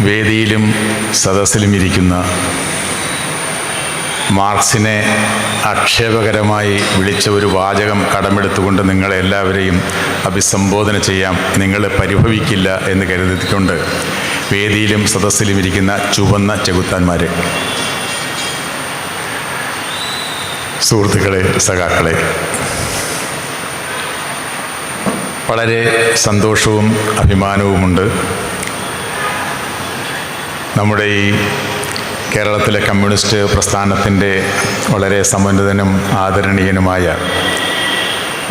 വേദിയിലും സദസ്സിലും ഇരിക്കുന്ന മാർക്സിനെ ആക്ഷേപകരമായി വിളിച്ച ഒരു വാചകം കടമെടുത്തുകൊണ്ട് നിങ്ങളെല്ലാവരെയും അഭിസംബോധന ചെയ്യാം, നിങ്ങൾ പരിഭവിക്കില്ല എന്ന് കരുതിക്കൊണ്ട് വേദിയിലും സദസ്സിലും ഇരിക്കുന്ന ചുവന്ന ചെകുത്താന്മാരെ, സുഹൃത്തുക്കളെ, സഖാക്കളെ, വളരെ സന്തോഷവും അഭിമാനവുമുണ്ട്. നമ്മുടെ ഈ കേരളത്തിലെ കമ്മ്യൂണിസ്റ്റ് പ്രസ്ഥാനത്തിൻ്റെ വളരെ സമുന്നതനും ആദരണീയനുമായ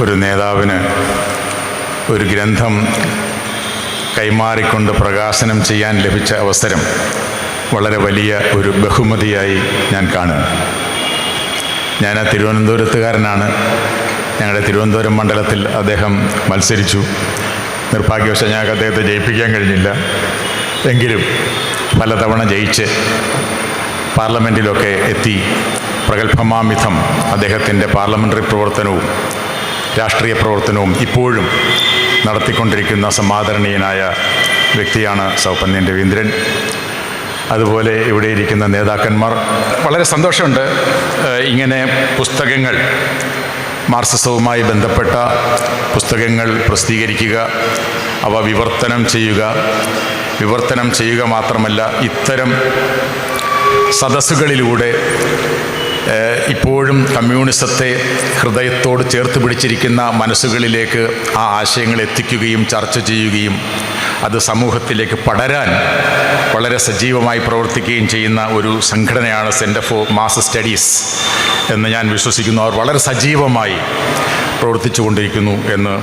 ഒരു നേതാവിന് ഒരു ഗ്രന്ഥം കൈമാറിക്കൊണ്ട് പ്രകാശനം ചെയ്യാൻ ലഭിച്ച അവസരം വളരെ വലിയ ഒരു ബഹുമതിയായി ഞാൻ കാണുന്നു. ഞാൻ തിരുവനന്തപുരത്തുകാരനാണ്. ഞങ്ങളുടെ തിരുവനന്തപുരം മണ്ഡലത്തിൽ അദ്ദേഹം മത്സരിച്ചു. നിർഭാഗ്യവശാൽ ഞങ്ങൾക്ക് അദ്ദേഹത്തെ ജയിപ്പിക്കാൻ കഴിഞ്ഞില്ല. എങ്കിലും പലതവണ ജയിച്ച് പാർലമെൻറ്റിലൊക്കെ എത്തി പ്രഗത്ഭമാംവിധം അദ്ദേഹത്തിൻ്റെ പാർലമെൻ്ററി പ്രവർത്തനവും രാഷ്ട്രീയ പ്രവർത്തനവും ഇപ്പോഴും നടത്തിക്കൊണ്ടിരിക്കുന്ന സമാദരണീയനായ വ്യക്തിയാണ് സൗപന്യൻ രവീന്ദ്രൻ. അതുപോലെ ഇവിടെ ഇരിക്കുന്ന നേതാക്കന്മാർ. വളരെ സന്തോഷമുണ്ട് ഇങ്ങനെ പുസ്തകങ്ങൾ, മാർക്സിസവുമായി ബന്ധപ്പെട്ട പുസ്തകങ്ങൾ പ്രസിദ്ധീകരിക്കുക, അവ വിവർത്തനം ചെയ്യുക മാത്രമല്ല ഇത്തരം സദസ്സുകളിലൂടെ ഇപ്പോഴും കമ്മ്യൂണിസത്തെ ഹൃദയത്തോട് ചേർത്ത് പിടിച്ചിരിക്കുന്ന മനസ്സുകളിലേക്ക് ആ ആശയങ്ങൾ എത്തിക്കുകയും ചർച്ച ചെയ്യുകയും അത് സമൂഹത്തിലേക്ക് പടരാൻ വളരെ സജീവമായി പ്രവർത്തിക്കുകയും ചെയ്യുന്ന ഒരു സംഘടനയാണ് സെൻറ്റർ ഫോർ മാസ് സ്റ്റഡീസ് എന്ന് ഞാൻ വിശ്വസിക്കുന്നു. അവർ വളരെ സജീവമായി പ്രവർത്തിച്ചു കൊണ്ടിരിക്കുന്നു എന്ന്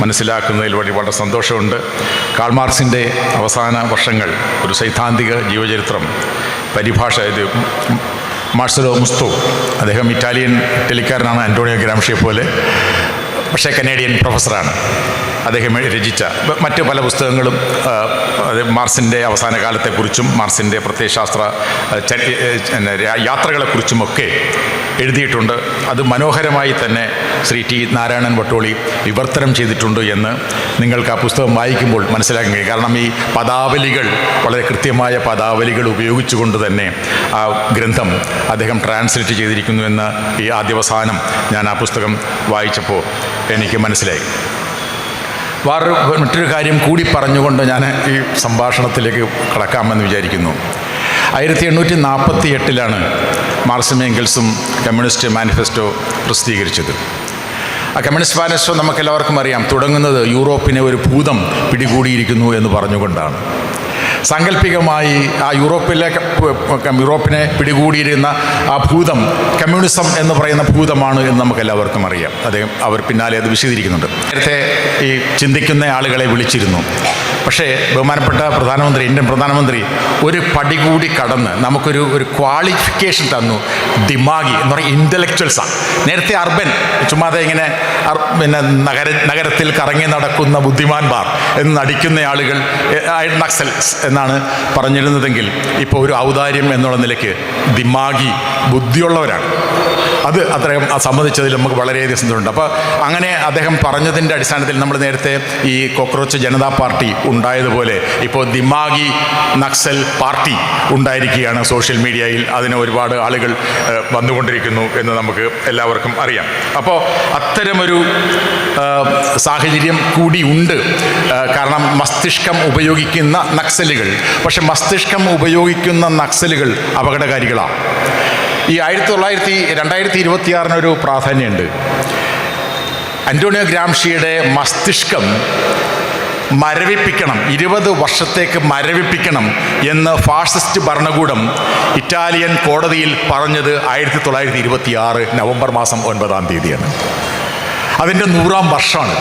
മനസ്സിലാക്കുന്നതിൽ വളരെ സന്തോഷമുണ്ട്. കാൾ മാർക്സിൻ്റെ അവസാന വർഷങ്ങൾ, ഒരു സൈദ്ധാന്തിക ജീവചരിത്രം പരിഭാഷ, ഇത് മാർസലോ മുസ്തോ, അദ്ദേഹം ഇറ്റലിക്കാരനാണ്, അന്റോണിയോ ഗ്രാംഷിയെ പോലെ, പക്ഷേ കനേഡിയൻ പ്രൊഫസറാണ്. അദ്ദേഹം രചിച്ച മറ്റ് പല പുസ്തകങ്ങളും മാർക്സിൻ്റെ അവസാന കാലത്തെക്കുറിച്ചും മാർക്സിൻ്റെ പ്രത്യയശാസ്ത്ര യാത്രകളെക്കുറിച്ചുമൊക്കെ എഴുതിയിട്ടുണ്ട്. അത് മനോഹരമായി തന്നെ ശ്രീ ടി നാരായണൻ വട്ടോളി വിവർത്തനം ചെയ്തിട്ടുണ്ട് എന്ന് നിങ്ങൾക്ക് ആ പുസ്തകം വായിക്കുമ്പോൾ മനസ്സിലാക്കാൻ കഴിയും. കാരണം ഈ പദാവലികൾ, വളരെ കൃത്യമായ പദാവലികൾ ഉപയോഗിച്ചുകൊണ്ട് തന്നെ ആ ഗ്രന്ഥം അദ്ദേഹം ട്രാൻസ്ലേറ്റ് ചെയ്തിരിക്കുന്നു എന്ന് ഈ ആദ്യവസാനം ഞാൻ ആ പുസ്തകം വായിച്ചപ്പോൾ എനിക്ക് മനസ്സിലായി. മറ്റൊരു കാര്യം കൂടി പറഞ്ഞുകൊണ്ട് ഞാൻ ഈ സംഭാഷണത്തിലേക്ക് കടക്കാമെന്ന് വിചാരിക്കുന്നു. 1848 മാർക്സും എംഗൽസും കമ്മ്യൂണിസ്റ്റ് മാനിഫെസ്റ്റോ പ്രസിദ്ധീകരിച്ചത്. ആ കമ്മ്യൂണിസ്റ്റ് മാനിഫെസ്റ്റോ നമുക്കെല്ലാവർക്കും അറിയാം, തുടങ്ങുന്നത് യൂറോപ്പിനെ ഒരു ഭൂതം പിടികൂടിയിരിക്കുന്നു എന്ന് പറഞ്ഞുകൊണ്ടാണ്. സാങ്കല്പികമായി ആ യൂറോപ്പിനെ പിടികൂടിയിരുന്ന ആ ഭൂതം കമ്മ്യൂണിസം എന്ന് പറയുന്ന ഭൂതമാണ് എന്ന് നമുക്കെല്ലാവർക്കും അറിയാം. അവർ പിന്നാലെ അത് വിശദീകരിക്കുന്നുണ്ട്. നേരത്തെ ഈ ചിന്തിക്കുന്ന ആളുകളെ വിളിച്ചിരുന്നു. പക്ഷേ ബഹുമാനപ്പെട്ട പ്രധാനമന്ത്രി, ഇന്ത്യൻ പ്രധാനമന്ത്രി ഒരു പടി കൂടി കടന്ന് നമുക്കൊരു ക്വാളിഫിക്കേഷൻ തന്നു. ദിമാഗി എന്ന് പറയുന്ന ഇൻ്റലക്ച്വൽസാണ്. നേരത്തെ അർബൻ, ചുമ്മാതെ ഇങ്ങനെ നഗരത്തിൽ കറങ്ങി നടക്കുന്ന ബുദ്ധിമാൻമാർ എന്ന് നടിക്കുന്ന ആളുകൾ നക്സൽസ് എന്നാണ് പറഞ്ഞിരുന്നതെങ്കിൽ ഇപ്പോൾ ഒരു ഔദാര്യം എന്നുള്ള നിലയ്ക്ക് ദിമാഗി, ബുദ്ധിയുള്ളവരാണ്. അത് അത്രയും സമ്മതിച്ചതിൽ നമുക്ക് വളരെയധികം സന്തോഷമുണ്ട്. അപ്പോൾ അങ്ങനെ അദ്ദേഹം പറഞ്ഞതിൻ്റെ അടിസ്ഥാനത്തിൽ നമ്മൾ നേരത്തെ ഈ കോക്രോച്ച് ജനതാ പാർട്ടി ഉണ്ടായതുപോലെ ഇപ്പോൾ ദിമാഗി നക്സൽ പാർട്ടി ഉണ്ടായിരിക്കുകയാണ് സോഷ്യൽ മീഡിയയിൽ. അതിന് ഒരുപാട് ആളുകൾ വന്നുകൊണ്ടിരിക്കുന്നു എന്ന് നമുക്ക് എല്ലാവർക്കും അറിയാം. അപ്പോൾ അത്തരമൊരു സാഹചര്യം കൂടി ഉണ്ട്. കാരണം മസ്തിഷ്കം ഉപയോഗിക്കുന്ന നക്സലുകൾ, പക്ഷെ മസ്തിഷ്കം ഉപയോഗിക്കുന്ന നക്സലുകൾ അപകടകാരികളാണ്. ഈ 2026 പ്രാധാന്യമുണ്ട്. അന്റോണിയോ ഗ്രാംഷിയുടെ മസ്തിഷ്കം മരവിപ്പിക്കണം, 20 വർഷത്തേക്ക് മരവിപ്പിക്കണം എന്ന് ഫാസിസ്റ്റ് ഭരണകൂടം ഇറ്റാലിയൻ കോടതിയിൽ പറഞ്ഞത് 1926 നവംബർ മാസം 9 അതിൻ്റെ 100ാം വർഷമാണ്.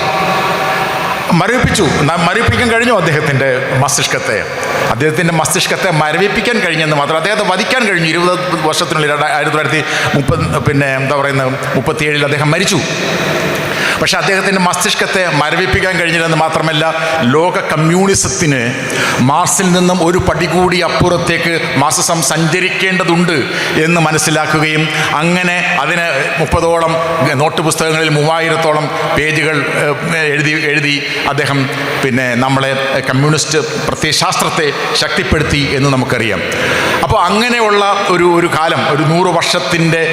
മരവിപ്പിക്കാൻ കഴിഞ്ഞു അദ്ദേഹത്തിൻ്റെ മസ്തിഷ്കത്തെ മരവിപ്പിക്കാൻ കഴിഞ്ഞെന്ന് മാത്രം, അദ്ദേഹത്തെ വധിക്കാൻ കഴിഞ്ഞു. 20 വർഷത്തിനുള്ളിൽ 1937 അദ്ദേഹം മരിച്ചു. പക്ഷേ അദ്ദേഹത്തിൻ്റെ മസ്തിഷ്കത്തെ മരവിപ്പിക്കാൻ കഴിഞ്ഞില്ലെന്ന് മാത്രമല്ല, ലോക കമ്മ്യൂണിസത്തിന് മാർസിൽ നിന്നും ഒരു പടി കൂടി അപ്പുറത്തേക്ക് മാർക്സിസം സഞ്ചരിക്കേണ്ടതുണ്ട് എന്ന് മനസ്സിലാക്കുകയും അങ്ങനെ അതിന് 30ഓളം നോട്ട് പുസ്തകങ്ങളിൽ 3000ഓളം പേജുകൾ എഴുതി അദ്ദേഹം നമ്മളെ കമ്മ്യൂണിസ്റ്റ് പ്രത്യയശാസ്ത്രത്തെ ശക്തിപ്പെടുത്തി എന്ന് നമുക്കറിയാം. അപ്പോൾ അങ്ങനെയുള്ള ഒരു കാലം, ഒരു 100 വർഷത്തിൻ്റെ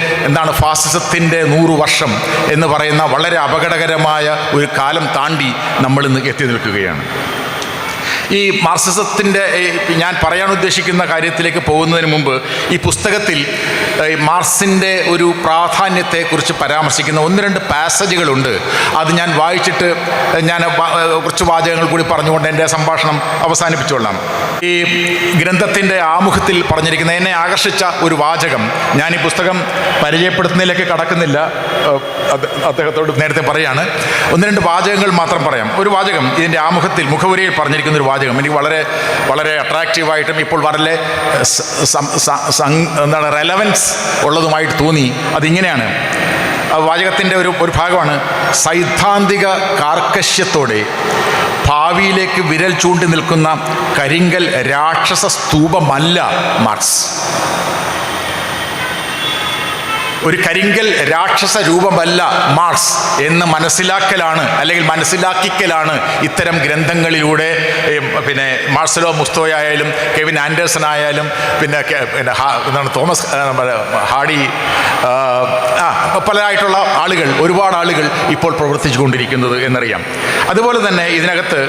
ഫാസിസത്തിൻ്റെ 100 വർഷം എന്ന് പറയുന്ന വളരെ അപകടകരമായ ഒരു കാലം താണ്ടി നമ്മളിന്ന് എത്തി നിൽക്കുകയാണ്. ഈ മാർക്സിസത്തിൻ്റെ ഞാൻ പറയാൻ ഉദ്ദേശിക്കുന്ന കാര്യത്തിലേക്ക് പോകുന്നതിന് മുമ്പ് ഈ പുസ്തകത്തിൽ മാർക്സിൻ്റെ ഒരു പ്രാധാന്യത്തെക്കുറിച്ച് പരാമർശിക്കുന്ന 1-2 പാസേജുകളുണ്ട്. അത് ഞാൻ വായിച്ചിട്ട് ഞാൻ കുറച്ച് വാചകങ്ങൾ കൂടി പറഞ്ഞുകൊണ്ട് എൻ്റെ സംഭാഷണം അവസാനിപ്പിച്ചുകൊള്ളാം. ഈ ഗ്രന്ഥത്തിൻ്റെ ആമുഖത്തിൽ പറഞ്ഞിരിക്കുന്ന എന്നെ ആകർഷിച്ച ഒരു വാചകം, ഞാൻ ഈ പുസ്തകം പരിചയപ്പെടുത്തുന്നതിലേക്ക് കടക്കുന്നില്ല, അദ്ദേഹത്തോട് നേരത്തെ പറയാണ്. 1-2 വാചകങ്ങൾ മാത്രം പറയാം. ഒരു വാചകം ഇതിൻ്റെ ആമുഖത്തിൽ മുഖവുരയിൽ പറഞ്ഞിരിക്കുന്ന ഒരു വാചകം എനിക്ക് വളരെ വളരെ അട്രാക്റ്റീവായിട്ടും ഇപ്പോൾ വളരെ റെലവൻസ് ഉള്ളതുമായിട്ട് തോന്നി. അതിങ്ങനെയാണ്, വാചകത്തിൻ്റെ ഒരു ഭാഗമാണ്: സൈദ്ധാന്തിക കാർക്കശ്യത്തോടെ ഭാവിയിലേക്ക് വിരൽ ചൂണ്ടി നിൽക്കുന്ന കരിങ്കൽ രാക്ഷസ സ്തൂപമല്ല മാർക്സ്. ഒരു കരിങ്കൽ രാക്ഷസ രൂപമല്ല മാർക്സ് എന്ന് മനസ്സിലാക്കലാണ്, അല്ലെങ്കിൽ മനസ്സിലാക്കിക്കലാണ് ഇത്തരം ഗ്രന്ഥങ്ങളിലൂടെ മാർസലോ മുസ്തോ ആയാലും കെവിൻ ആൻഡേഴ്സൺ ആയാലും തോമസ് ഹാർഡി, പലരായിട്ടുള്ള ആളുകൾ, ഒരുപാട് ആളുകൾ ഇപ്പോൾ പ്രവർത്തിച്ചു കൊണ്ടിരിക്കുന്നത് എന്നറിയാം. അതുപോലെ തന്നെ ഇതിനകത്ത്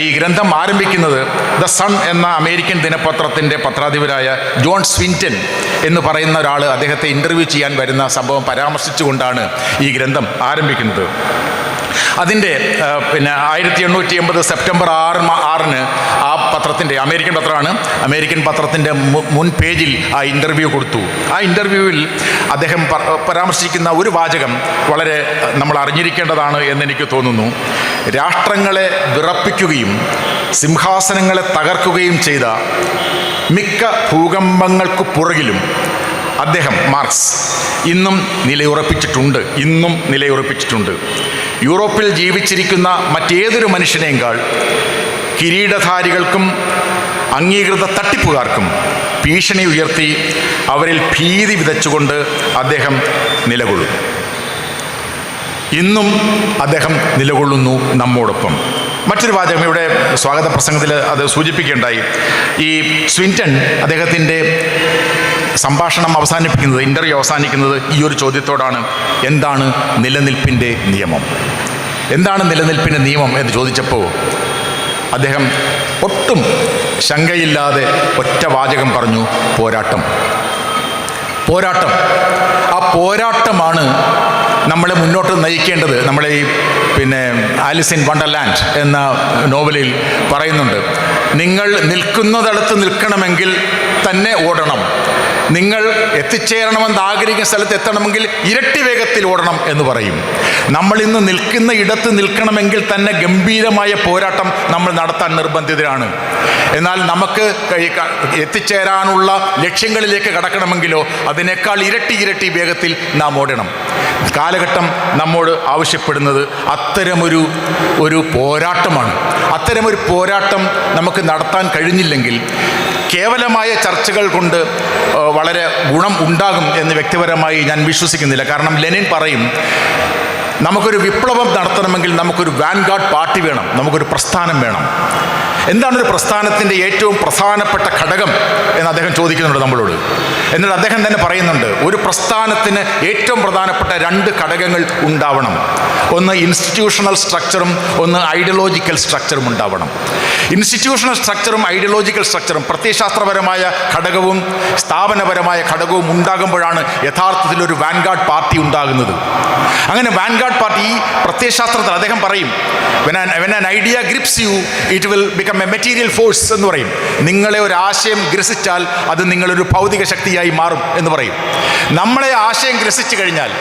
ഈ ഗ്രന്ഥം ആരംഭിക്കുന്നത് ദ സൺ എന്ന അമേരിക്കൻ ദിനപത്രത്തിൻ്റെ പത്രാധിപരായ ജോൺ സ്വിൻറ്റൺ എന്ന് പറയുന്ന ഒരാൾ അദ്ദേഹത്തെ ഇൻ്റർവ്യൂ ചെയ്യാൻ വരുന്ന സംഭവം പരാമർശിച്ചുകൊണ്ടാണ് ഈ ഗ്രന്ഥം ആരംഭിക്കുന്നത്. അതിൻ്റെ 1880 സെപ്റ്റംബർ 6 ആ പത്രത്തിൻ്റെ, അമേരിക്കൻ പത്രമാണ്, അമേരിക്കൻ പത്രത്തിൻ്റെ മുൻ പേജിൽ ആ ഇൻ്റർവ്യൂ കൊടുത്തു. ആ ഇൻ്റർവ്യൂവിൽ അദ്ദേഹം പരാമർശിക്കുന്ന ഒരു വാചകം വളരെ നമ്മൾ അറിഞ്ഞിരിക്കേണ്ടതാണ് എന്നെനിക്ക് തോന്നുന്നു. രാഷ്ട്രങ്ങളെ വിറപ്പിക്കുകയും സിംഹാസനങ്ങളെ തകർക്കുകയും ചെയ്ത മിക്ക ഭൂകമ്പങ്ങൾക്ക് പുറകിലും അദ്ദേഹം മാർക്സ് ഇന്നും നിലയുറപ്പിച്ചിട്ടുണ്ട്. യൂറോപ്പിൽ ജീവിച്ചിരിക്കുന്ന മറ്റേതൊരു മനുഷ്യനേക്കാൾ കിരീടധാരികൾക്കും അംഗീകൃത തട്ടിപ്പുകാർക്കും ഭീഷണി ഉയർത്തി അവരിൽ ഭീതി വിതച്ചുകൊണ്ട് അദ്ദേഹം നിലകൊള്ളുന്നു. ഇന്നും അദ്ദേഹം നിലകൊള്ളുന്നു നമ്മോടൊപ്പം. മറ്റൊരു വാചകം ഇവിടെ സ്വാഗത പ്രസംഗത്തിൽ അത് സൂചിപ്പിക്കുകയുണ്ടായി. ഈ സ്വിൻറ്റൺ അദ്ദേഹത്തിൻ്റെ സംഭാഷണം അവസാനിപ്പിക്കുന്നത്, ഇൻ്റർവ്യൂ അവസാനിക്കുന്നത് ഈ ഒരു ചോദ്യത്തോടാണ്: എന്താണ് നിലനിൽപ്പിൻ്റെ നിയമം? എന്താണ് നിലനിൽപ്പിൻ്റെ നിയമം എന്ന് ചോദിച്ചപ്പോൾ അദ്ദേഹം ഒട്ടും ശങ്കയില്ലാതെ ഒറ്റ വാചകം പറഞ്ഞു: പോരാട്ടം. ആ പോരാട്ടമാണ് നമ്മളെ മുന്നോട്ട് നയിക്കേണ്ടത്. നമ്മളെ ഈ ആലിസ് ഇൻ വണ്ടർലാൻഡ് എന്ന നോവലിൽ പറയുന്നുണ്ട്, നിങ്ങൾ നിൽക്കുന്നിടത്ത് നിൽക്കണമെങ്കിൽ തന്നെ ഓടണം, നിങ്ങൾ എത്തിച്ചേരണമെന്ന് ആഗ്രഹിക്കുന്ന സ്ഥലത്ത് എത്തണമെങ്കിൽ ഇരട്ടി വേഗത്തിൽ ഓടണം എന്ന് പറയും. നമ്മൾ ഇന്ന് നിൽക്കുന്ന ഇടത്ത് നിൽക്കണമെങ്കിൽ തന്നെ ഗംഭീരമായ പോരാട്ടം നമ്മൾ നടത്താൻ നിർബന്ധിതരാണ്. എന്നാൽ നമുക്ക് എത്തിച്ചേരാനുള്ള ലക്ഷ്യങ്ങളിലേക്ക് കടക്കണമെങ്കിലോ അതിനേക്കാൾ ഇരട്ടി വേഗത്തിൽ നാം ഓടണം. കാലഘട്ടം നമ്മോട് ആവശ്യപ്പെടുന്നത് അത്തരമൊരു പോരാട്ടമാണ്. അത്തരമൊരു പോരാട്ടം നമുക്ക് നടത്താൻ കഴിഞ്ഞില്ലെങ്കിൽ കേവലമായ ചർച്ചകൾ കൊണ്ട് വളരെ ഗുണം ഉണ്ടാകും എന്ന് വ്യക്തിപരമായി ഞാൻ വിശ്വസിക്കുന്നില്ല. കാരണം ലെനിൻ പറയും, നമുക്കൊരു വിപ്ലവം നടത്തണമെങ്കിൽ നമുക്കൊരു വാൻഗാർഡ് പാർട്ടി വേണം, നമുക്കൊരു പ്രസ്ഥാനം വേണം. എന്താണ് ഒരു പ്രസ്ഥാനത്തിൻ്റെ ഏറ്റവും പ്രധാനപ്പെട്ട ഘടകം എന്ന് അദ്ദേഹം ചോദിക്കുന്നുണ്ട് നമ്മളോട്. എന്നിട്ട് അദ്ദേഹം തന്നെ പറയുന്നുണ്ട്, ഒരു പ്രസ്ഥാനത്തിന് ഏറ്റവും പ്രധാനപ്പെട്ട 2 ഘടകങ്ങൾ ഉണ്ടാവണം. ഒന്ന് ഇൻസ്റ്റിറ്റ്യൂഷണൽ സ്ട്രക്ചറും ഒന്ന് ഐഡിയോളജിക്കൽ സ്ട്രക്ചറും ഉണ്ടാവണം. ഇൻസ്റ്റിറ്റ്യൂഷണൽ സ്ട്രക്ചറും ഐഡിയോളജിക്കൽ സ്ട്രക്ചറും പ്രത്യയശാസ്ത്രപരമായ ഘടകവും സ്ഥാപനപരമായ ഘടകവും ഉണ്ടാകുമ്പോഴാണ് യഥാർത്ഥത്തിൽ ഒരു വാൻഗാർഡ് പാർട്ടി ഉണ്ടാകുന്നത്. അങ്ങനെ വാൻഗാർഡ് പാർട്ടി ഈ പ്രത്യയശാസ്ത്രത്തിൽ അദ്ദേഹം പറയും, when an idea grips you it will become a material force എന്ന് പറയും. നിങ്ങളെ ഒരു ആശയം ഗ്രസിച്ചാൽ അത് നിങ്ങളൊരു ഭൗതിക ശക്തിയായി മാറും എന്ന് പറയും. നമ്മളെ ആശയം ഗ്രസിച്ചു കഴിഞ്ഞാൽ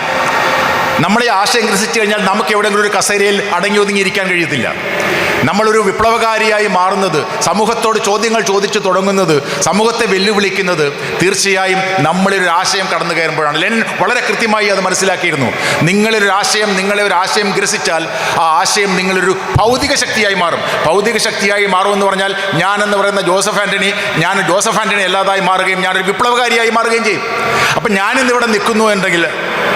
നമ്മളെ ആശയം ഗ്രസിച്ചു കഴിഞ്ഞാൽ നമുക്ക് എവിടെയെങ്കിലും ഒരു കസേരയിൽ അടങ്ങി ഒതുങ്ങിയിരിക്കാൻ കഴിയത്തില്ല. നമ്മളൊരു വിപ്ലവകാരിയായി മാറുന്നത്, സമൂഹത്തോട് ചോദ്യങ്ങൾ ചോദിച്ചു തുടങ്ങുന്നത്, സമൂഹത്തെ വെല്ലുവിളിക്കുന്നത് തീർച്ചയായും നമ്മളിലൊരു ആശയം കടന്നു കയറുമ്പോഴാണ്. ലെനിൻ വളരെ കൃത്യമായി അത് മനസ്സിലാക്കിയിരുന്നു. നിങ്ങളെ ഒരു ആശയം ഗ്രസിച്ചാൽ ആ ആശയം നിങ്ങളൊരു ഭൗതിക ശക്തിയായി മാറും. ഭൗതിക ശക്തിയായി മാറുമെന്ന് പറഞ്ഞാൽ ഞാനെന്ന് പറയുന്ന ജോസഫ് ആൻ്റണി അല്ലാതായി മാറുകയും ഞാനൊരു വിപ്ലവകാരിയായി മാറുകയും ചെയ്യും. അപ്പം ഞാനിന്നിവിടെ നിൽക്കുന്നു എന്നുണ്ടെങ്കിൽ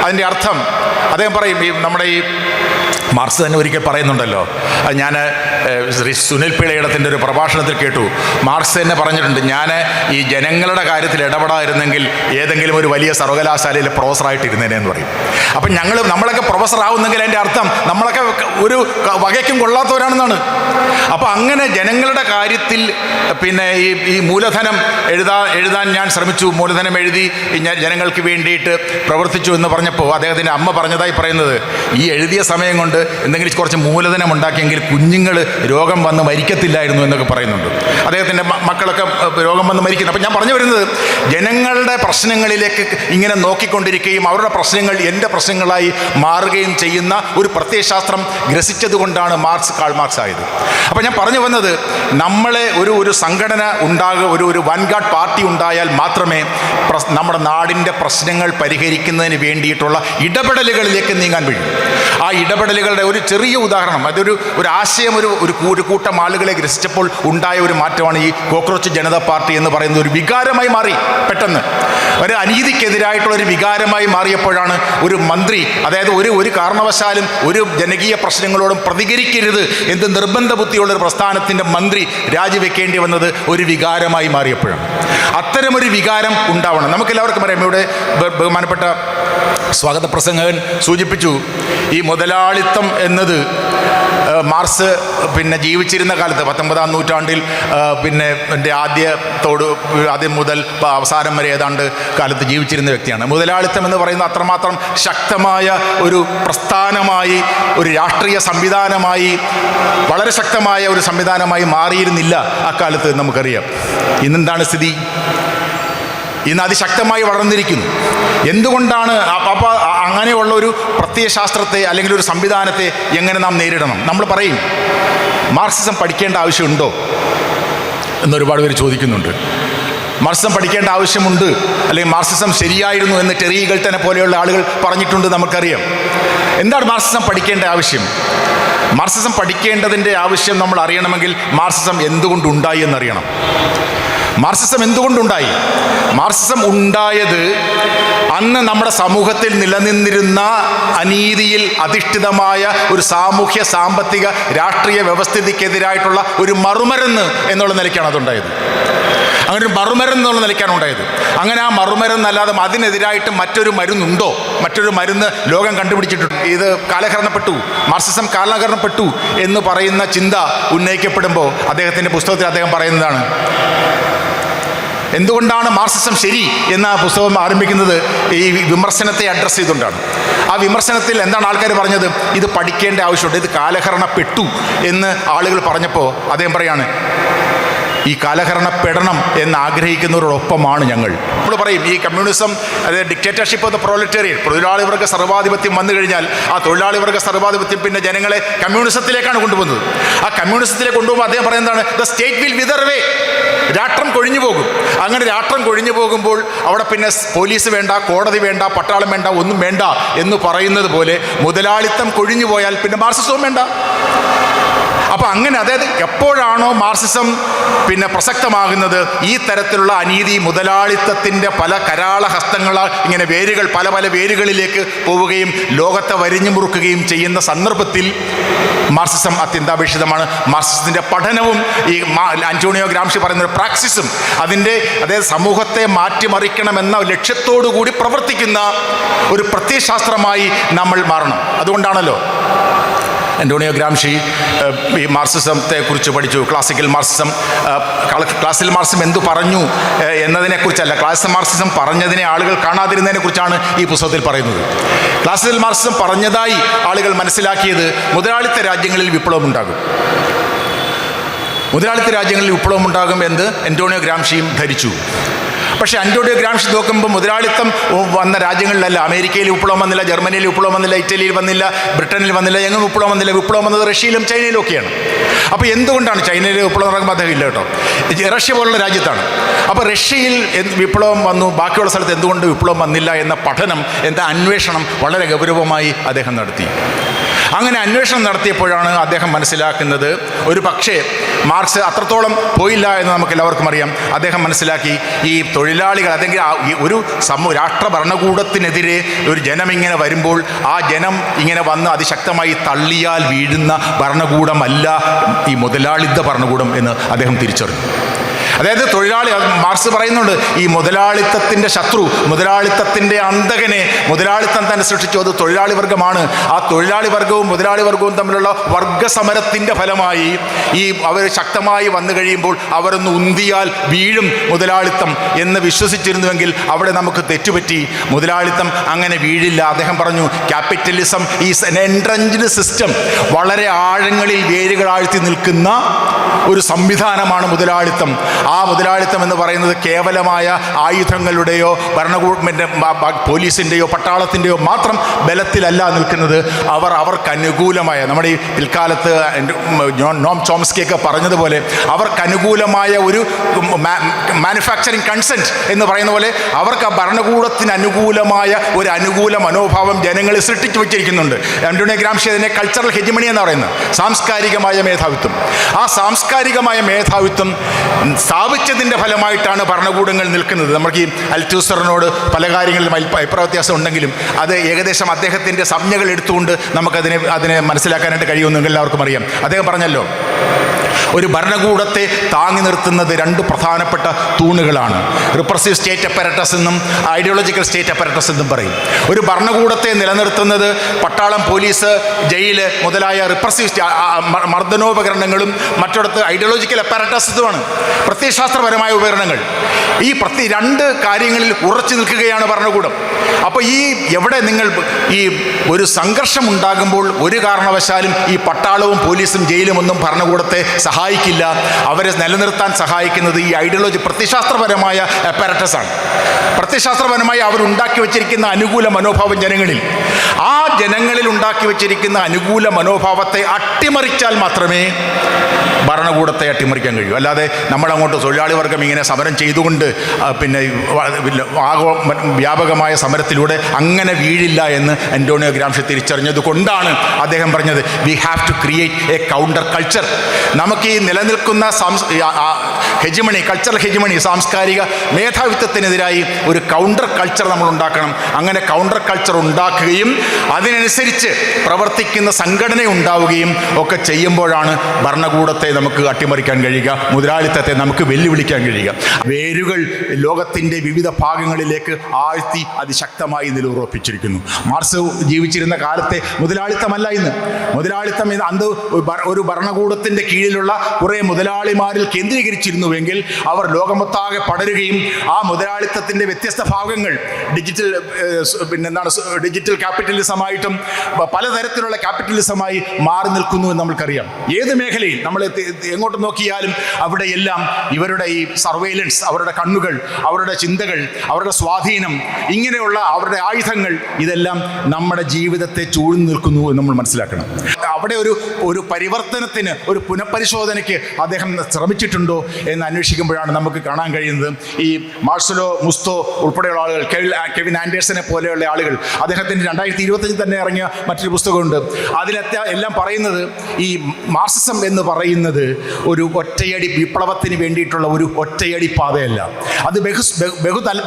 അതിൻ്റെ അർത്ഥം അദ്ദേഹം പറയും, നമ്മുടെ ഈ മാർക്സ് തന്നെ ഒരിക്കൽ പറയുന്നുണ്ടല്ലോ, ഞാൻ ശ്രീ സുനിൽ പിള്ളയിടത്തിൻ്റെ ഒരു പ്രഭാഷണത്തിൽ കേട്ടു. മാർക്സ് തന്നെ പറഞ്ഞിട്ടുണ്ട്, ഞാൻ ഈ ജനങ്ങളുടെ കാര്യത്തിൽ ഇടപെടാതിരുന്നെങ്കിൽ ഏതെങ്കിലും ഒരു വലിയ സർവകലാശാലയിൽ പ്രൊഫസറായിട്ടിരുന്നേനെ എന്ന് പറയും. അപ്പം നമ്മളൊക്കെ പ്രൊഫസർ ആവുന്നെങ്കിൽ അതിൻ്റെ അർത്ഥം നമ്മളൊക്കെ ഒരു വകയ്ക്കും കൊള്ളാത്തവരാണെന്നാണ്. അപ്പോൾ അങ്ങനെ ജനങ്ങളുടെ കാര്യത്തിൽ പിന്നെ ഈ മൂലധനം എഴുതാൻ ഞാൻ ശ്രമിച്ചു, മൂലധനം എഴുതി ജനങ്ങൾക്ക് വേണ്ടിയിട്ട് പ്രവർത്തിച്ചു എന്ന് പറഞ്ഞപ്പോൾ അദ്ദേഹത്തിൻ്റെ അമ്മ പറഞ്ഞതായി പറയുന്നത്, ഈ എഴുതിയ സമയം കൊണ്ട് എന്തെങ്കിലും കുറച്ച് മൂലധനം ഉണ്ടാക്കിയെങ്കിൽ കുഞ്ഞുങ്ങൾ രോഗം വന്ന് മരിക്കത്തില്ലായിരുന്നു എന്നൊക്കെ പറയുന്നുണ്ട്. അദ്ദേഹത്തിൻ്റെ മക്കളൊക്കെ രോഗം വന്ന് മരിക്കുന്നു. അപ്പം ഞാൻ പറഞ്ഞു വരുന്നത്, ജനങ്ങളുടെ പ്രശ്നങ്ങളിലേക്ക് ഇങ്ങനെ നോക്കിക്കൊണ്ടിരിക്കുകയും അവരുടെ പ്രശ്നങ്ങൾ എൻ്റെ പ്രശ്നങ്ങളായി മാറുകയും ചെയ്യുന്ന ഒരു പ്രത്യയശാസ്ത്രം ഗ്രസിച്ചതുകൊണ്ടാണ് കാൾ മാർക്സ് ആയത്. അപ്പം ഞാൻ പറഞ്ഞു വന്നത്, നമ്മളെ ഒരു സംഘടന ഒരു വൻഗാർഡ് പാർട്ടി ഉണ്ടായാൽ മാത്രമേ നമ്മുടെ നാടിൻ്റെ പ്രശ്നങ്ങൾ പരിഹരിക്കുന്നതിന് വേണ്ടിയിട്ടുള്ള ഇടപെടലുകളിലേക്ക് നീങ്ങാൻ കഴിയും. ആ ഇടപെടലുകളുടെ ഒരു ചെറിയ ഉദാഹരണം, അതൊരു ആശയം ഒരു കൂട്ടം ആളുകളെ ഗ്രസിച്ചപ്പോൾ ഉണ്ടായ ഒരു മാറ്റമാണ് ഈ കോക്രോച്ച് ജനതാ പാർട്ടി എന്ന് പറയുന്നത്. ഒരു വികാരമായി മാറി. പെട്ടെന്ന് ഒരു അനീതിക്കെതിരായിട്ടുള്ള ഒരു വികാരമായി മാറിയപ്പോഴാണ് ഒരു മന്ത്രി, അതായത് ഒരു കാരണവശാലും ഒരു ജനകീയ പ്രശ്നങ്ങളോടും പ്രതികരിക്കരുത് എന്ന് നിർബന്ധ ബുദ്ധിയുള്ളൊരു പ്രസ്ഥാനത്തിൻ്റെ മന്ത്രി രാജിവെക്കേണ്ടി വന്നത് ഒരു വികാരമായി മാറിയപ്പോഴാണ്. അത്തരമൊരു വികാരം ഉണ്ടാവണം. നമുക്കെല്ലാവർക്കും അറിയാം, ഇവിടെ ബഹുമാനപ്പെട്ട സ്വാഗത പ്രസംഗകൻ സൂചിപ്പിച്ചു, ഈ മുതലാളിത്തം എന്നത് മാർക്സ് ജീവിച്ചിരുന്ന കാലത്ത് 19-ാം നൂറ്റാണ്ടിൽ ആദ്യം മുതൽ അവസാനം വരെ ഏതാണ്ട് കാലത്ത് ജീവിച്ചിരുന്ന വ്യക്തിയാണ്. മുതലാളിത്തം എന്ന് പറയുന്നത് അത്രമാത്രം ശക്തമായ ഒരു പ്രസ്ഥാനമായി, ഒരു രാഷ്ട്രീയ സംവിധാനമായി, വളരെ ശക്തമായ ഒരു സംവിധാനമായി മാറിയിരുന്നില്ല അക്കാലത്ത്. നമുക്കറിയാം ഇന്നെന്താണ് സ്ഥിതി. ഇന്ന് അതിശക്തമായി വളർന്നിരിക്കുന്നു. എന്തുകൊണ്ടാണ്? അപ്പോൾ അങ്ങനെയുള്ള ഒരു പ്രത്യയശാസ്ത്രത്തെ അല്ലെങ്കിൽ ഒരു സംവിധാനത്തെ എങ്ങനെ നാം നേരിടണം? നമ്മൾ പറയും, മാർക്സിസം പഠിക്കേണ്ട ആവശ്യമുണ്ടോ എന്നൊരുപാട് പേര് ചോദിക്കുന്നുണ്ട്. മാർക്സിസം പഠിക്കേണ്ട ആവശ്യമുണ്ട്, അല്ലെങ്കിൽ മാർക്സിസം ശരിയായിരുന്നു എന്ന് ടെറി ഈഗിൾട്ടനെ പോലെയുള്ള ആളുകൾ പറഞ്ഞിട്ടുണ്ട്. നമുക്കറിയാം. എന്താണ് മാർക്സിസം പഠിക്കേണ്ട ആവശ്യം? മാർക്സിസം പഠിക്കേണ്ടതിൻ്റെ ആവശ്യം നമ്മൾ അറിയണമെങ്കിൽ മാർക്സിസം എന്തുകൊണ്ടുണ്ടായി എന്നറിയണം. മാർക്സിസം എന്തുകൊണ്ടുണ്ടായി? മാർക്സിസം ഉണ്ടായത് അന്ന് നമ്മുടെ സമൂഹത്തിൽ നിലനിന്നിരുന്ന അനീതിയിൽ അധിഷ്ഠിതമായ ഒരു സാമൂഹ്യ സാമ്പത്തിക രാഷ്ട്രീയ വ്യവസ്ഥിതിക്കെതിരായിട്ടുള്ള ഒരു മറുമരുന്ന് എന്നുള്ള നിലയ്ക്കാണ് അതുണ്ടായത്. അങ്ങനെ ഒരു മറുമരുന്ന് എന്നുള്ള നിലയ്ക്കാണ് ഉണ്ടായത്. അങ്ങനെ ആ മറുമരുന്നല്ലാതെ അതിനെതിരായിട്ട് മറ്റൊരു മരുന്നുണ്ടോ? മറ്റൊരു മരുന്ന് ലോകം കണ്ടുപിടിച്ചിട്ടുണ്ട്. ഇത് കാലഹരണപ്പെട്ടു, മാർക്സിസം കാലഹരണപ്പെട്ടു എന്ന് പറയുന്ന ചിന്ത ഉന്നയിക്കപ്പെടുമ്പോൾ അദ്ദേഹത്തിൻ്റെ പുസ്തകത്തിൽ അദ്ദേഹം പറയുന്നതാണ്, എന്തുകൊണ്ടാണ് മാർക്സിസം ശരി എന്ന പുസ്തകം ആരംഭിക്കുന്നത് ഈ വിമർശനത്തെ അഡ്രസ്സ് ചെയ്തുകൊണ്ടാണ്. ആ വിമർശനത്തിൽ എന്താണ് ആൾക്കാർ പറഞ്ഞത്? ഇത് പഠിക്കേണ്ട ആവശ്യമുണ്ട്, ഇത് കാലഹരണപ്പെട്ടു എന്ന് ആളുകൾ പറഞ്ഞപ്പോൾ അദ്ദേഹം പറയാണ്, ഈ കാലഹരണപ്പെടണം എന്ന് ആഗ്രഹിക്കുന്നവരോടൊപ്പമാണ് ഞങ്ങൾ. നമ്മൾ പറയും, ഈ കമ്മ്യൂണിസം, അതായത് ഡിക്റ്റേറ്റർഷിപ്പ് ഓഫ് ദ പ്രൊലറ്റേറിയൻ, തൊഴിലാളി വർഗ്ഗ സർവാധിപത്യം വന്നു കഴിഞ്ഞാൽ ആ തൊഴിലാളി വർഗ്ഗ സർവാധിപത്യം പിന്നെ ജനങ്ങളെ കമ്മ്യൂണിസത്തിലേക്കാണ് കൊണ്ടുപോകുന്നത്. ആ കമ്മ്യൂണിസത്തിലേക്ക് കൊണ്ടുപോകുമ്പോൾ അദ്ദേഹം പറയുന്നതാണ്, the state will whether away, രാഷ്ട്രം കൊഴിഞ്ഞു പോകും. അങ്ങനെ രാഷ്ട്രം കൊഴിഞ്ഞു പോകുമ്പോൾ അവിടെ പിന്നെ പോലീസ് വേണ്ട, കോടതി വേണ്ട, പട്ടാളം വേണ്ട, ഒന്നും വേണ്ട എന്ന് പറയുന്നത് പോലെ മുതലാളിത്തം കൊഴിഞ്ഞു പോയാൽ പിന്നെ മാർക്സിസവും വേണ്ട. അപ്പോൾ അങ്ങനെ, അതായത് എപ്പോഴാണോ മാർക്സിസം പ്രസക്തമാകുന്നത്, ഈ തരത്തിലുള്ള അനീതി മുതലാളിത്തത്തിൻ്റെ പല കരാള ഹസ്തങ്ങളാൽ ഇങ്ങനെ പല വേരുകളിലേക്ക് പോവുകയും ലോകത്തെ വരിഞ്ഞു മുറുക്കുകയും ചെയ്യുന്ന സന്ദർഭത്തിൽ മാർക്സിസം അത്യന്താപേക്ഷിതമാണ്. മാർക്സിസത്തിൻ്റെ പഠനവും ഈ അന്റോണിയോ ഗ്രാംഷി പറയുന്ന ഒരു പ്രാക്സിസും അതായത് സമൂഹത്തെ മാറ്റിമറിക്കണമെന്ന ലക്ഷ്യത്തോടു കൂടി പ്രവർത്തിക്കുന്ന ഒരു പ്രത്യയശാസ്ത്രമായി നമ്മൾ മാറണം. അതുകൊണ്ടാണല്ലോ അന്റോണിയോ ഗ്രാംഷി ഈ മാർക്സിസത്തെക്കുറിച്ച് പഠിച്ചു. ക്ലാസിക്കൽ മാർക്സിസം എന്തു പറഞ്ഞു എന്നതിനെക്കുറിച്ചല്ല, ക്ലാസിക്കൽ മാർക്സിസം പറഞ്ഞതിനെ ആളുകൾ കാണാതിരുന്നതിനെക്കുറിച്ചാണ് ഈ പുസ്തകത്തിൽ പറയുന്നത്. ക്ലാസിക്കൽ മാർക്സിസം പറഞ്ഞതായി ആളുകൾ മനസ്സിലാക്കിയത് മുതലാളിത്ത രാജ്യങ്ങളിൽ വിപ്ലവം ഉണ്ടാകും എന്ന് അന്റോണിയോ ഗ്രാംഷിയും ധരിച്ചു. പക്ഷേ അന്റോണിയോ ഗ്രാംഷി നോക്കുമ്പോൾ മുതലാളിത്തം വന്ന രാജ്യങ്ങളിലല്ല. അമേരിക്കയിൽ വിപ്ലവം വന്നില്ല, ജർമ്മനിയിൽ വിപ്ലവം വന്നില്ല, ഇറ്റലിയിൽ വന്നില്ല, ബ്രിട്ടനിൽ വന്നില്ല, എങ്ങും വിപ്ലവം വന്നില്ല. വിപ്ലവം വന്നത് റഷ്യയിലും ചൈനയിലും ഒക്കെയാണ്. അപ്പോൾ എന്തുകൊണ്ടാണ് ചൈനയിൽ വിപ്ലവം നടക്കുമ്പോൾ അദ്ദേഹം ഇല്ല കേട്ടോ, റഷ്യ പോലുള്ള രാജ്യത്താണ്. അപ്പോൾ റഷ്യയിൽ വിപ്ലവം വന്നു, ബാക്കിയുള്ള സ്ഥലത്ത് എന്തുകൊണ്ട് വിപ്ലവം വന്നില്ല എന്ന പഠനം, എന്താ അന്വേഷണം വളരെ ഗൗരവമായി അദ്ദേഹം നടത്തി. അങ്ങനെ അന്വേഷണം നടത്തിയപ്പോഴാണ് അദ്ദേഹം മനസ്സിലാക്കുന്നത്, ഒരു പക്ഷേ മാർക്സ് അത്രത്തോളം പോയില്ല എന്ന് നമുക്ക് എല്ലാവർക്കും അറിയാം. അദ്ദേഹം മനസ്സിലാക്കി, ഈ തൊഴിലാളികൾ അല്ലെങ്കിൽ ഒരു രാഷ്ട്ര ഭരണകൂടത്തിനെതിരെ ഒരു ജനം ഇങ്ങനെ വരുമ്പോൾ ആ ജനം ഇങ്ങനെ വന്ന് അതിശക്തമായി തള്ളിയാൽ വീഴുന്ന ഭരണകൂടമല്ല ഈ മുതലാളിത്ത ഭരണകൂടം എന്ന് അദ്ദേഹം തിരിച്ചറിഞ്ഞു. അതായത് തൊഴിലാളി, മാർക്സ് പറയുന്നുണ്ട്, ഈ മുതലാളിത്തത്തിൻ്റെ ശത്രു, മുതലാളിത്തത്തിൻ്റെ അന്തകനെ മുതലാളിത്തം തന്നെ സൃഷ്ടിച്ചു, അത് തൊഴിലാളി വർഗമാണ്. ആ തൊഴിലാളി വർഗവും മുതലാളി വർഗവും തമ്മിലുള്ള വർഗസമരത്തിൻ്റെ ഫലമായി അവർ ശക്തമായി വന്നു കഴിയുമ്പോൾ അവരൊന്ന് ഉന്തിയാൽ വീഴും മുതലാളിത്തം എന്ന് വിശ്വസിച്ചിരുന്നുവെങ്കിൽ അവിടെ നമുക്ക് തെറ്റുപറ്റി. മുതലാളിത്തം അങ്ങനെ വീഴില്ല. അദ്ദേഹം പറഞ്ഞു, ക്യാപിറ്റലിസം ഈസ് എൻ എൻട്രഞ്ച്ഡ് സിസ്റ്റം. വളരെ ആഴങ്ങളിൽ വേരുകളാഴ്ത്തി നിൽക്കുന്ന ഒരു സംവിധാനമാണ് മുതലാളിത്തം. ആ മുതലാളിത്തം എന്ന് പറയുന്നത് കേവലമായ ആയുധങ്ങളുടെയോ പോലീസിൻ്റെയോ പട്ടാളത്തിൻ്റെയോ മാത്രം ബലത്തിലല്ല നിൽക്കുന്നത്. അവർക്ക് അനുകൂലമായ, നമ്മുടെ ഈ പിൽക്കാലത്ത് നോം ചോംസ്കിയൊക്കെ പറഞ്ഞതുപോലെ, അവർക്ക് അനുകൂലമായ ഒരു മാനുഫാക്ചറിങ് കൺസെൻറ്റ് എന്ന് പറയുന്ന പോലെ അവർക്ക് ആ ഭരണകൂടത്തിന് അനുകൂലമായ ഒരു അനുകൂല മനോഭാവം ജനങ്ങളെ സൃഷ്ടിച്ചു വച്ചിരിക്കുന്നുണ്ട്. അന്റോണിയോ ഗ്രാംഷി അതിനെ കൾച്ചറൽ ഹെജിമണി എന്ന് പറയുന്നത്, സാംസ്കാരികമായ മേധാവിത്വം. ആ സാംസ്കാരികമായ മേധാവിത്വം സ്ഥാപിച്ചതിൻ്റെ ഫലമായിട്ടാണ് ഭരണകൂടങ്ങൾ നിൽക്കുന്നത്. നമുക്ക് ഈ അൽത്തൂസറിനോട് പല കാര്യങ്ങളിലും അഭിപ്രായ വ്യത്യാസം ഉണ്ടെങ്കിലും അത് ഏകദേശം അദ്ദേഹത്തിൻ്റെ സംജ്ഞകൾ എടുത്തുകൊണ്ട് നമുക്കതിനെ മനസ്സിലാക്കാനായിട്ട് കഴിയുമെന്ന് എല്ലാവർക്കും അറിയാം. അദ്ദേഹം പറഞ്ഞല്ലോ, ഒരു ഭരണകൂടത്തെ താങ്ങി നിർത്തുന്നത് രണ്ട് പ്രധാനപ്പെട്ട തൂണുകളാണ്. റിപ്രസീവ് സ്റ്റേറ്റ് അപ്പറേറ്റസ് എന്നും ഐഡിയോളജിക്കൽ സ്റ്റേറ്റ് അപ്പറേറ്റസ് എന്നും പറയും. ഒരു ഭരണകൂടത്തെ നിലനിർത്തുന്നത് പട്ടാളം, പോലീസ്, ജയില് മുതലായ റിപ്രസീവ് മർദ്ദനോപകരണങ്ങളും മറ്റിടത്ത് ഐഡിയോളജിക്കൽ അപ്പറേറ്റസുമാണ്, പ്രത്യയശാസ്ത്രപരമായ ഉപകരണങ്ങൾ. ഈ രണ്ട് കാര്യങ്ങളിൽ ഉറച്ചു നിൽക്കുകയാണ് ഭരണകൂടം. അപ്പോൾ എവിടെ നിങ്ങൾ ഒരു സംഘർഷം ഉണ്ടാകുമ്പോൾ ഒരു കാരണവശാലും ഈ പട്ടാളവും പോലീസും ജയിലും ഒന്നും ഭരണകൂടത്തെ സഹായിക്കില്ല. അവരെ നിലനിർത്താൻ സഹായിക്കുന്നത് ഈ ഐഡിയോളജി, പ്രത്യയശാസ്ത്രപരമായ അപ്പാരറ്റസാണ്. പ്രത്യയശാസ്ത്രപരമായി അവരുണ്ടാക്കി വച്ചിരിക്കുന്ന അനുകൂല മനോഭാവം ജനങ്ങളിൽ ഉണ്ടാക്കി വച്ചിരിക്കുന്ന അനുകൂല മനോഭാവത്തെ അട്ടിമറിച്ചാൽ മാത്രമേ ഭരണകൂടത്തെ അട്ടിമറിക്കാൻ കഴിയൂ. അല്ലാതെ നമ്മളങ്ങോട്ട് തൊഴിലാളി വർഗം ഇങ്ങനെ സമരം ചെയ്തുകൊണ്ട് പിന്നെ വ്യാപകമായ സമരത്തിലൂടെ അങ്ങനെ വീഴില്ല എന്ന് അന്റോണിയോ ഗ്രാംഷി തിരിച്ചറിഞ്ഞത് കൊണ്ടാണ് അദ്ദേഹം പറഞ്ഞത്, we have to create a counter culture. നമുക്ക് ഈ നിലനിൽക്കുന്ന ഹെജിമണി, കൾച്ചറൽ ഹെജിമണി, സാംസ്കാരിക മേധാവിത്വത്തിനെതിരായി ഒരു കൗണ്ടർ കൾച്ചർ നമ്മൾ ഉണ്ടാക്കണം. അങ്ങനെ കൗണ്ടർ കൾച്ചർ ഉണ്ടാക്കുകയും അതിനനുസരിച്ച് പ്രവർത്തിക്കുന്ന സംഘടന ഉണ്ടാവുകയും ഒക്കെ ചെയ്യുമ്പോഴാണ് ഭരണകൂടത്തെ നമുക്ക് അട്ടിമറിക്കാൻ കഴിയുക, മുതലാളിത്തത്തെ നമുക്ക് വെല്ലുവിളിക്കാൻ കഴിയുക. വേരുകൾ ലോകത്തിൻ്റെ വിവിധ ഭാഗങ്ങളിലേക്ക് ആഴ്ത്തി അതിശക്തമായി നിലയുറപ്പിച്ചിരിക്കുന്നു. മാർക്സ് ജീവിച്ചിരുന്ന കാലത്തെ മുതലാളിത്തമല്ല ഇന്ന്. മുതലാളിത്തം അന്ന് ഒരു ഭരണകൂടത്തിൻ്റെ കീഴിലുള്ള കുറേ മുതലാളിമാരിൽ കേന്ദ്രീകരിച്ചിരുന്നുവെങ്കിൽ അവർ ലോകമൊട്ടാകെ പടരുകയും ആ മുതലാളിത്തത്തിൻ്റെ വ്യത്യസ്ത ഭാഗങ്ങൾ ഡിജിറ്റൽ ക്യാപിറ്റലിസമായിട്ടും പലതരത്തിലുള്ള ക്യാപിറ്റലിസമായി മാറി നിൽക്കുന്നു എന്ന് നമ്മൾക്കറിയാം. ഏത് മേഖലയിൽ നമ്മൾ എങ്ങോട്ട് നോക്കിയാലും അവിടെയെല്ലാം ഇവരുടെ ഈ സർവൈലൻസ്, അവരുടെ കണ്ണുകൾ, അവരുടെ ചിന്തകൾ, അവരുടെ സ്വാധീനം, ഇങ്ങനെയുള്ള അവരുടെ ആയുധങ്ങൾ, ഇതെല്ലാം നമ്മുടെ ജീവിതത്തെ ചൂഴ്ന്നു നിൽക്കുന്നു എന്ന് നമ്മൾ മനസ്സിലാക്കണം. അവിടെ ഒരു പരിവർത്തനത്തിന്, ഒരു പുനഃപരിശോധനയ്ക്ക് അദ്ദേഹം ശ്രമിച്ചിട്ടുണ്ടോ എന്ന് അന്വേഷിക്കുമ്പോഴാണ് നമുക്ക് കാണാൻ കഴിയുന്നത്. ഈ മാർസലോ മുസ്തോ ഉൾപ്പെടെയുള്ള ആളുകൾ, കെവിൻ ആൻഡേഴ്സനെ പോലെയുള്ള ആളുകൾ, അദ്ദേഹത്തിൻ്റെ 2025 തന്നെ ഇറങ്ങിയ മറ്റൊരു പുസ്തകമുണ്ട്. എല്ലാം പറയുന്നത് ഈ മാർക്സിസം എന്ന് പറയുന്നത് ഒരു ഒറ്റയടി വിപ്ലവത്തിന് വേണ്ടിയിട്ടുള്ള ഒരു ഒറ്റയടി പാതയല്ല. അത്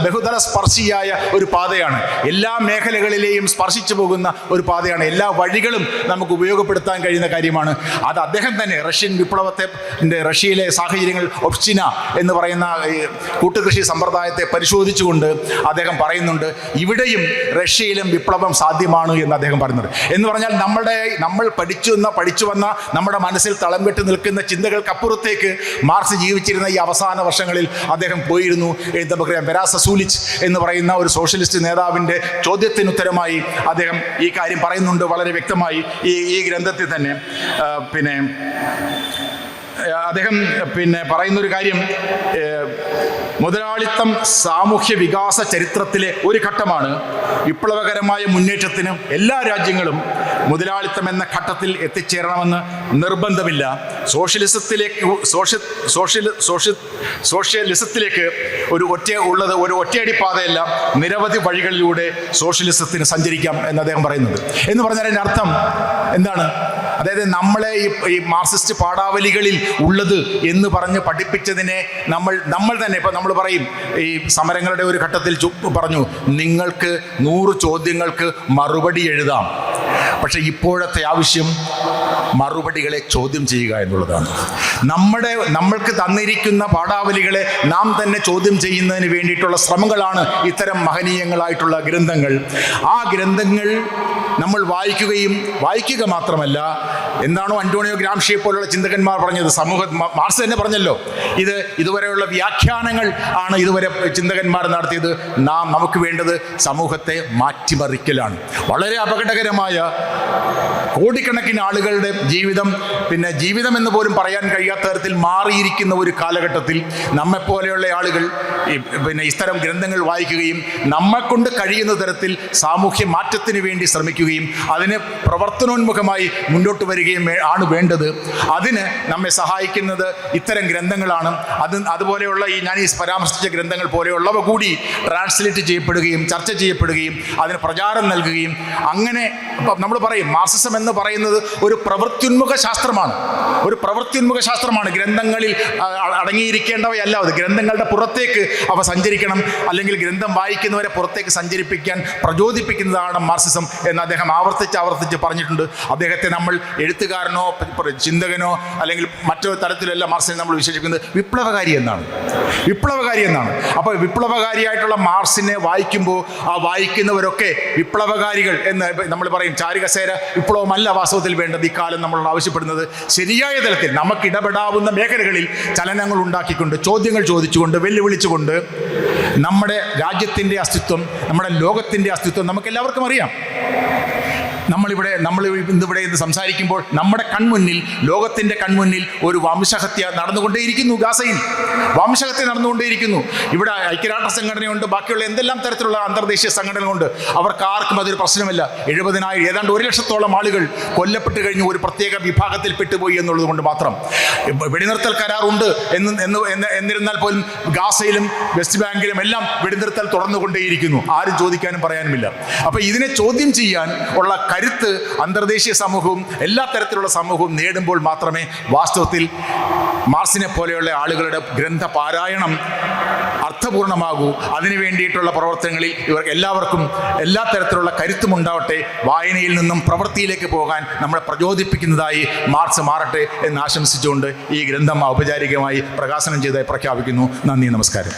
ബഹുതല സ്പർശിയായ ഒരു പാതയാണ്. എല്ലാ മേഖലകളിലെയും സ്പർശിച്ചു പോകുന്ന ഒരു പാതയാണ്. എല്ലാ വഴികളും നമുക്ക് ഉപയോഗപ്പെടുത്താൻ കഴിയുന്ന കാര്യമാണ്. അത് അദ്ദേഹം തന്നെ റഷ്യയിലെ സാഹചര്യങ്ങൾ, ഒബ്സ്റ്റിന എന്ന് പറയുന്ന കൂട്ടുകൃഷി സമ്പ്രദായത്തെ പരിശോധിച്ചുകൊണ്ട് അദ്ദേഹം പറയുന്നുണ്ട്, ഇവിടെയും റഷ്യയിലും വിപ്ലവം സാധ്യമാണ് എന്ന് അദ്ദേഹം പറയുന്നുണ്ട്. എന്ന് പറഞ്ഞാൽ നമ്മൾ പഠിച്ചു വന്ന നമ്മുടെ മനസ്സിൽ തളം കെട്ടി നിൽക്കുന്ന ചിന്തകൾക്കപ്പുറത്തേക്ക് മാർക്സ് ജീവിച്ചിരുന്ന ഈ അവസാന വർഷങ്ങളിൽ അദ്ദേഹം പോയിരുന്നു. നമുക്കറിയാം, വെരാ സസൂലിച്ച് എന്ന് പറയുന്ന ഒരു സോഷ്യലിസ്റ്റ് നേതാവിൻ്റെ ചോദ്യത്തിനുത്തരമായി അദ്ദേഹം ഈ കാര്യം പറയുന്നുണ്ട് വളരെ വ്യക്തമായി ഈ ഗ്രന്ഥത്തിൽ തന്നെ. അദ്ദേഹം പറയുന്നൊരു കാര്യം, മുതലാളിത്തം സാമൂഹ്യ വികാസ ചരിത്രത്തിലെ ഒരു ഘട്ടമാണ്. വിപ്ലവകരമായ മുന്നേറ്റത്തിന് എല്ലാ രാജ്യങ്ങളും മുതലാളിത്തം എന്ന ഘട്ടത്തിൽ എത്തിച്ചേരണമെന്ന് നിർബന്ധമില്ല. സോഷ്യലിസത്തിലേക്ക് ഒരു ഒറ്റയടി പാതയല്ല, നിരവധി വഴികളിലൂടെ സോഷ്യലിസത്തിന് സഞ്ചരിക്കാം എന്ന് അദ്ദേഹം പറയുന്നുണ്ട്. എന്ന് പറഞ്ഞാൽ അതിൻ്റെ അർത്ഥം എന്താണ്? അതായത് നമ്മളെ ഈ മാർക്സിസ്റ്റ് പാഠാവലികളിൽ ഉള്ളത് എന്ന് പറഞ്ഞ് പഠിപ്പിച്ചതിനെ നമ്മൾ തന്നെ ഇപ്പം നമ്മൾ പറയും, ഈ സമരങ്ങളുടെ ഒരു ഘട്ടത്തിൽ പറഞ്ഞു, നിങ്ങൾക്ക് 100 ചോദ്യങ്ങൾക്ക് മറുപടി എഴുതാം, പക്ഷെ ഇപ്പോഴത്തെ ആവശ്യം മറുപടികളെ ചോദ്യം ചെയ്യുക എന്നുള്ളതാണ്. നമ്മൾക്ക് തന്നിരിക്കുന്ന പാഠാവലികളെ നാം തന്നെ ചോദ്യം ചെയ്യുന്നതിന് വേണ്ടിയിട്ടുള്ള ശ്രമങ്ങളാണ് ഇത്തരം മഹനീയങ്ങളായിട്ടുള്ള ഗ്രന്ഥങ്ങൾ. ആ ഗ്രന്ഥങ്ങൾ നമ്മൾ വായിക്കുക മാത്രമല്ല, എന്താണോ അന്റോണിയോ ഗ്രാംഷിയെ പോലുള്ള ചിന്തകന്മാർ പറഞ്ഞത്, മാർക്സ് തന്നെ പറഞ്ഞല്ലോ, ഇതുവരെയുള്ള വ്യാഖ്യാനങ്ങൾ ആണ് ഇതുവരെ ചിന്തകന്മാർ നടത്തിയത്. നമുക്ക് വേണ്ടത് സമൂഹത്തെ മാറ്റിമറിക്കലാണ്. വളരെ അപകടകരമായ കോടിക്കണക്കിന് ആളുകളുടെ ജീവിതം എന്ന് പോലും പറയാൻ കഴിയാത്ത തരത്തിൽ മാറിയിരിക്കുന്ന ഒരു കാലഘട്ടത്തിൽ നമ്മെപ്പോലെയുള്ള ആളുകൾ ഇത്തരം ഗ്രന്ഥങ്ങൾ വായിക്കുകയും നമ്മെക്കൊണ്ട് കഴിയുന്ന തരത്തിൽ സാമൂഹ്യ മാറ്റത്തിന് വേണ്ടി ശ്രമിക്കുകയും അതിന് പ്രവർത്തനോന്മുഖമായി മുന്നോട്ട് വരികയും ആണ് വേണ്ടത്. അതിന് നമ്മെ സഹായിക്കുന്നത് ഇത്തരം ഗ്രന്ഥങ്ങളാണ്. അതുപോലെയുള്ള ഞാൻ ഈ പരാമർശിച്ച ഗ്രന്ഥങ്ങൾ പോലെയുള്ളവ കൂടി ട്രാൻസ്ലേറ്റ് ചെയ്യപ്പെടുകയും ചർച്ച ചെയ്യപ്പെടുകയും അതിന് പ്രചാരം നൽകുകയും, അങ്ങനെ നമ്മൾ പറയും മാർക്സിസം എന്ന് പറയുന്നത് ഒരു പ്രവൃത്യുന്മുഖ ശാസ്ത്രമാണ്. ഗ്രന്ഥങ്ങളിൽ അടങ്ങിയിരിക്കേണ്ടവയല്ല അത്. ഗ്രന്ഥങ്ങളുടെ പുറത്തേക്ക് അവ സഞ്ചരിക്കണം, അല്ലെങ്കിൽ ഗ്രന്ഥം വായിക്കുന്നവരെ പുറത്തേക്ക് സഞ്ചരിപ്പിക്കാൻ പ്രചോദിപ്പിക്കുന്നതാണ് മാർക്സിസം എന്ന് അദ്ദേഹം ആവർത്തിച്ച് പറഞ്ഞിട്ടുണ്ട്. അദ്ദേഹത്തെ നമ്മൾ എഴുത്തുകാരനോ ചിന്തകനോ അല്ലെങ്കിൽ മറ്റൊരു തരത്തിലല്ല മാർക്സിനെ നമ്മൾ വിശേഷിക്കുന്നത്, വിപ്ലവകാരി എന്നാണ്. അപ്പോൾ വിപ്ലവകാരിയായിട്ടുള്ള മാർക്സിനെ വായിക്കുമ്പോൾ ആ വായിക്കുന്നവരൊക്കെ വിപ്ലവകാരികൾ എന്ന് നമ്മൾ പറയും. ചാരുകസേര വിപ്ലവമല്ല വാസ്തവത്തിൽ വേണ്ടത്. ഇക്കാലം നമ്മളോട് ആവശ്യപ്പെടുന്നത് ശരിയായ തലത്തിൽ നമുക്ക് ഇടപെടാവുന്ന മേഖലകളിൽ ചലനങ്ങൾ ഉണ്ടാക്കിക്കൊണ്ട്, ചോദ്യങ്ങൾ ചോദിച്ചുകൊണ്ട്, വെല്ലുവിളിച്ചുകൊണ്ട് നമ്മുടെ രാജ്യത്തിൻ്റെ അസ്തിത്വം, നമ്മുടെ ലോകത്തിൻ്റെ അസ്തിത്വം നമുക്കെല്ലാവർക്കും അറിയാം. നമ്മളിവിടെ ഇത് സംസാരിക്കുമ്പോൾ നമ്മുടെ കൺമുന്നിൽ, ലോകത്തിൻ്റെ കൺമുന്നിൽ ഒരു വംശഹത്യ നടന്നുകൊണ്ടേയിരിക്കുന്നു. ഗാസയിൽ വംശഹത്യ നടന്നുകൊണ്ടേയിരിക്കുന്നു. ഇവിടെ ഐക്യരാഷ്ട്ര സംഘടനയുണ്ട്, ബാക്കിയുള്ള എന്തെല്ലാം തരത്തിലുള്ള അന്തർദേശീയ സംഘടനകളുണ്ട്. അവർക്ക് ആർക്കും അതൊരു പ്രശ്നമല്ല. 70,000 ഏതാണ്ട് 1,00,000 ആളുകൾ കൊല്ലപ്പെട്ട് കഴിഞ്ഞു ഒരു പ്രത്യേക വിഭാഗത്തിൽ പെട്ടുപോയി എന്നുള്ളത് കൊണ്ട് മാത്രം. വെടിനിർത്തൽ കരാറുണ്ട് എന്നിരുന്നാൽ പോലും ഗാസയിലും വെസ്റ്റ് ബാങ്കിലും എല്ലാം വെടിനിർത്തൽ തുടർന്നുകൊണ്ടേയിരിക്കുന്നു. ആരും ചോദിക്കാനും പറയാനുമില്ല. അപ്പോൾ ഇതിനെ ചോദ്യം ചെയ്യാൻ ഉള്ള കരുത്ത് അന്തർദേശീയ സമൂഹവും എല്ലാ തരത്തിലുള്ള സമൂഹവും നേടുമ്പോൾ മാത്രമേ വാസ്തവത്തിൽ മാർക്സിനെ പോലെയുള്ള ആളുകളുടെ ഗ്രന്ഥ പാരായണം അർത്ഥപൂർണമാകൂ. അതിനു വേണ്ടിയിട്ടുള്ള പ്രവർത്തനങ്ങളിൽ ഇവർക്ക് എല്ലാവർക്കും എല്ലാ തരത്തിലുള്ള കരുത്തും ഉണ്ടാവട്ടെ. വായനയിൽ നിന്നും പ്രവൃത്തിയിലേക്ക് പോകാൻ നമ്മളെ പ്രചോദിപ്പിക്കുന്നതായി മാർക്സ് മാറട്ടെ എന്ന് ആശംസിച്ചുകൊണ്ട് ഈ ഗ്രന്ഥം ഔപചാരികമായി പ്രകാശനം ചെയ്തതായി പ്രഖ്യാപിക്കുന്നു. നന്ദി, നമസ്കാരം.